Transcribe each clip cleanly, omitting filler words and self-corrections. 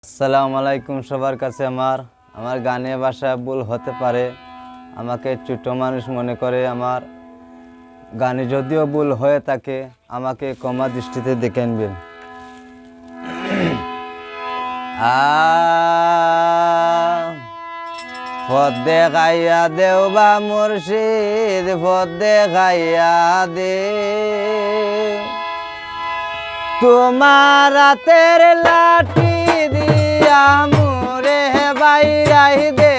আসসালামু আলাইকুম। সবার কাছে আমার গানে ভাষা ভুল হতে পারে, আমাকে ছোট মানুষ মনে করে। আমার গানে যদিও ভুল হয়ে থাকে আমাকে ক্ষমা দৃষ্টিতে দেখে নেবেন। পথ দেখাইয়া দেও বা মুর্শিদ, পথ দেখাইয়া দে তোমার রাতের লাঠি দিয়া মুরে বাইরাই দে।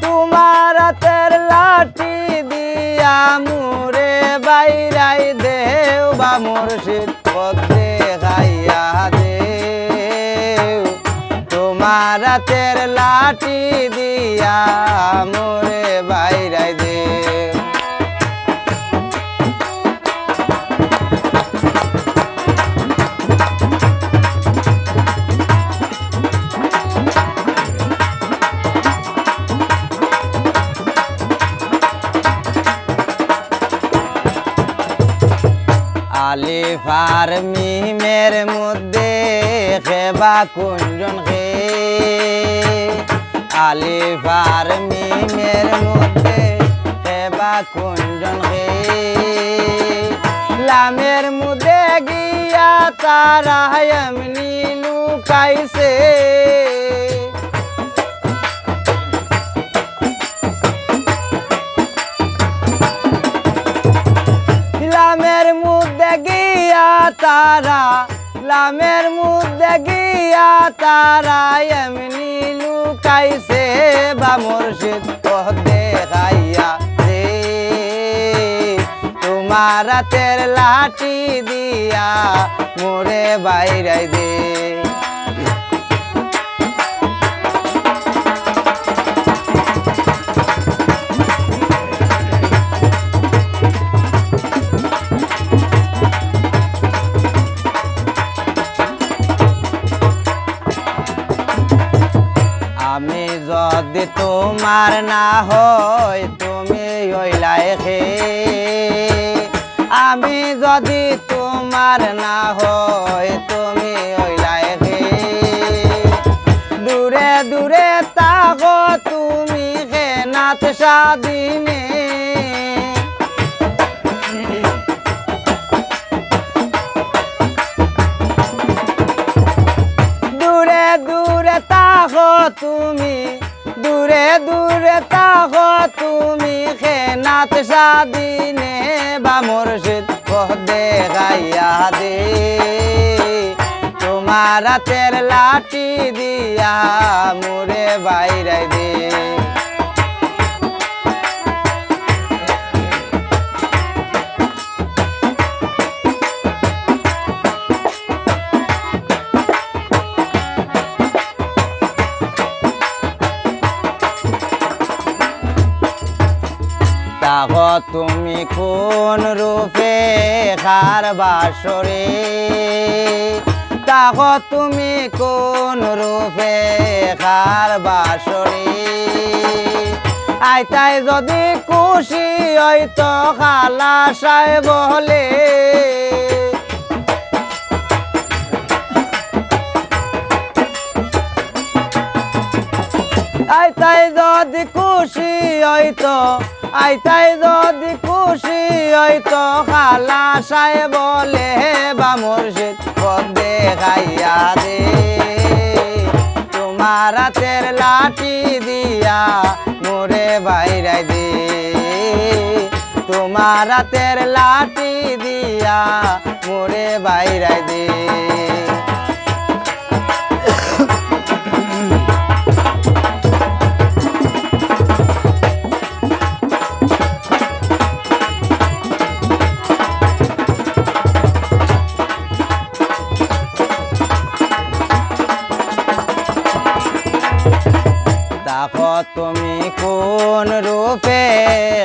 তোমার রাতের লাঠি দিয়া মুরে বাইরাই দেও বা মুর্শিদ, পথ দেখাইয়া দে তোমার রাতের লাঠি দিয়া মোরে বাইরাই দে। আলিফ আর মিমের মধ্যে খেবা কুঞ্জন খে, আলিফ আর মিমের মধ্যে খেবা কুঞ্জন খে, লামের মধ্যে গিয়া তারা এমনি লুকাইছে। লামের মধ্যে গিয়া তারা, লামের মধ্যে গিয়া তারা এমনি লুকাইছে বা মুর্শিদ, পথ দেখাইয়া দে তোমার রাতের লাঠি দিয়া মোরে বাইরাই দে। আমি যদি তোমার না হয় তুমি হইলাই খে, আমি যদি তোমার না হয় তুমি হইলাই খে, দূরে দূরে তাগো তুমি খে নাথ স্বাধীনে, দূরে দূরে তাগো তুমি, দূরে দূরে তাগো তুমি খে নাথ স্বাধীনে বা মুর্শিদ, পথ দেখাইয়া দে তোমার রাতের লাঠি দিয়া মোরে বাইরাই দে। তাগো তুমি কোন রূপে খার বাসরে, তাগো তুমি কোন রূপে খার বাসরে, আইতাই যদি খুশি হইতো খালাসায় বলে, আইতাই যদি খুশি হইতো, আইতাই যদি খুশি হইতো খালাসায় বলে বা মুর্শিদ, পথ দেখাইয়া দে তোমার রাতের লাঠি দিয়া মোরে বাইরাই দে, তোমার রাতের লাঠি দিয়া মোরে বাইরাই দে। দেখো তুমি কোন রূপে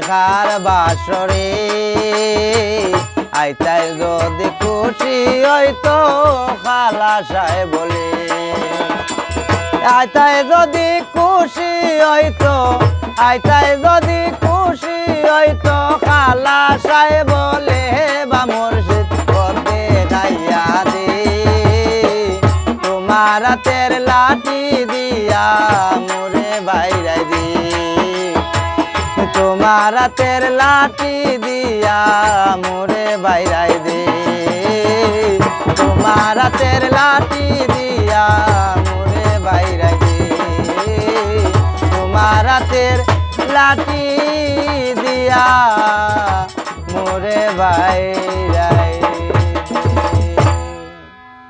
খার বাসরে, আইতাই যদি খুশি হইতো খালাসায় বলে, আইতাই যদি খুশি হইতো, আইতাই যদি খুশি গায়ে বলে বা মুর্শিদ পথে গাইয়া দে তোমার হাতের লাঠি দিয়া মোরে বাইরাই দি তোমার হাতের লাঠি দিয়া মোরে বাইরাই দে তোমার হাতের লাঠি দিয়া মোরে বাইরাই দে তোমার হাতের লাঠি দিয়া মোরে বাইরাই